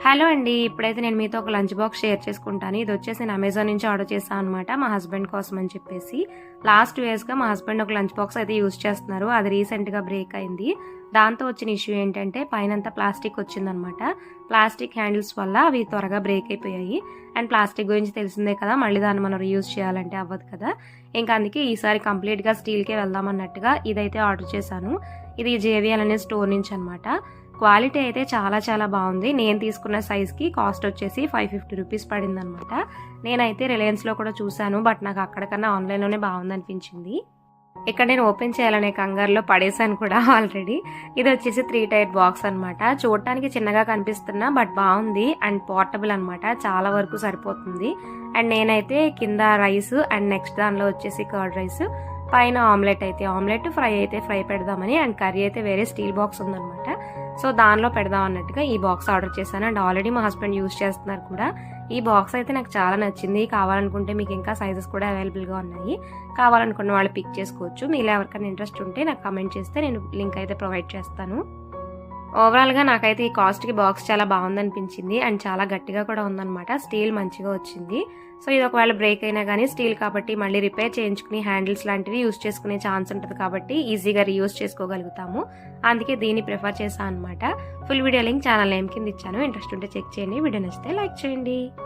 Hello అండి. ఇప్పుడైతే నేను మీతో ఒక లంచ్ బాక్స్ షేర్ చేసుకుంటాను. ఇది వచ్చేసి నేను అమెజాన్ నుంచి ఆర్డర్ చేశాను అనమాట మా హస్బెండ్ కోసం అని చెప్పేసి. లాస్ట్ 2 ఇయర్స్గా మా హస్బెండ్ ఒక లంచ్ బాక్స్ అయితే యూజ్ చేస్తున్నారు. అది రీసెంట్గా బ్రేక్ అయింది. దాంతో వచ్చిన ఇష్యూ ఏంటంటే పైనంతా ప్లాస్టిక్ వచ్చిందనమాట. ప్లాస్టిక్ హ్యాండిల్స్ వల్ల అవి త్వరగా బ్రేక్ అయిపోయాయి. అండ్ ప్లాస్టిక్ గురించి తెలిసిందే కదా, మళ్ళీ దాన్ని మనం రీయూజ్ చేయాలంటే అవ్వదు కదా. ఇంకా అందుకే ఈసారి కంప్లీట్గా స్టీల్కే వెళ్దామన్నట్టుగా ఇదైతే ఆర్డర్ చేశాను. ఇది జేవిఎల్ అనే స్టోర్ నుంచి అనమాట. క్వాలిటీ అయితే చాలా చాలా బాగుంది. నేను తీసుకున్న సైజ్కి కాస్ట్ వచ్చేసి 550 రూపీస్ పడింది అనమాట. నేనైతే రిలయన్స్లో కూడా చూశాను, బట్ నాకు అక్కడికన్నా ఆన్లైన్లోనే బాగుంది అనిపించింది. ఇక్కడ నేను ఓపెన్ చేయాలనే కంగారులో పడేసాను కూడా ఆల్రెడీ. ఇది వచ్చేసి 3 టైర్ బాక్స్ అనమాట. చూడటానికి చిన్నగా కనిపిస్తున్నా బట్ బాగుంది అండ్ పోర్టబుల్ అనమాట. చాలా వరకు సరిపోతుంది. అండ్ నేనైతే కింద రైస్ అండ్ నెక్స్ట్ దానిలో వచ్చేసి కర్డ్ రైస్, పైన ఆమ్లెట్ ఫ్రై పెడదామని, అండ్ కర్రీ అయితే వేరే స్టీల్ బాక్స్ ఉందనమాట. సో దానిలో పెడదాం అన్నట్టుగా ఈ బాక్స్ ఆర్డర్ చేశాను. అండ్ ఆల్రెడీ మా హస్బెండ్ యూజ్ చేస్తున్నారు కూడా. ఈ బాక్స్ అయితే నాకు చాలా నచ్చింది. కావాలనుకుంటే మీకు ఇంకా సైజెస్ కూడా అవైలబుల్గా ఉన్నాయి. కావాలనుకున్న వాళ్ళు పిక్ చేసుకోవచ్చు. మీలో ఎవరికైనా ఇంట్రెస్ట్ ఉంటే నాకు కమెంట్ చేస్తే నేను లింక్ అయితే ప్రొవైడ్ చేస్తాను. ఓవరాల్గా నాకైతే ఈ కాస్ట్కి బాక్స్ చాలా బాగుందనిపించింది. అండ్ చాలా గట్టిగా కూడా ఉందన్నమాట. స్టీల్ మంచిగా వచ్చింది. సో ఇది ఒకవేళ బ్రేక్ అయినా కానీ స్టీల్ కాబట్టి మళ్ళీ రిపేర్ చేయించుకుని హ్యాండిల్స్ లాంటివి యూజ్ చేసుకునే ఛాన్స్ ఉంటుంది కాబట్టి ఈజీగా రీయూజ్ చేసుకోగలుగుతాము. అందుకే దీన్ని ప్రిఫర్ చేశాను అనమాట. Full video link channel name కింద ఇచ్చాను. ఇంట్రెస్ట్ ఉంటే చెక్ చేయండి. వీడియో నచ్చితే లైక్ చేయండి.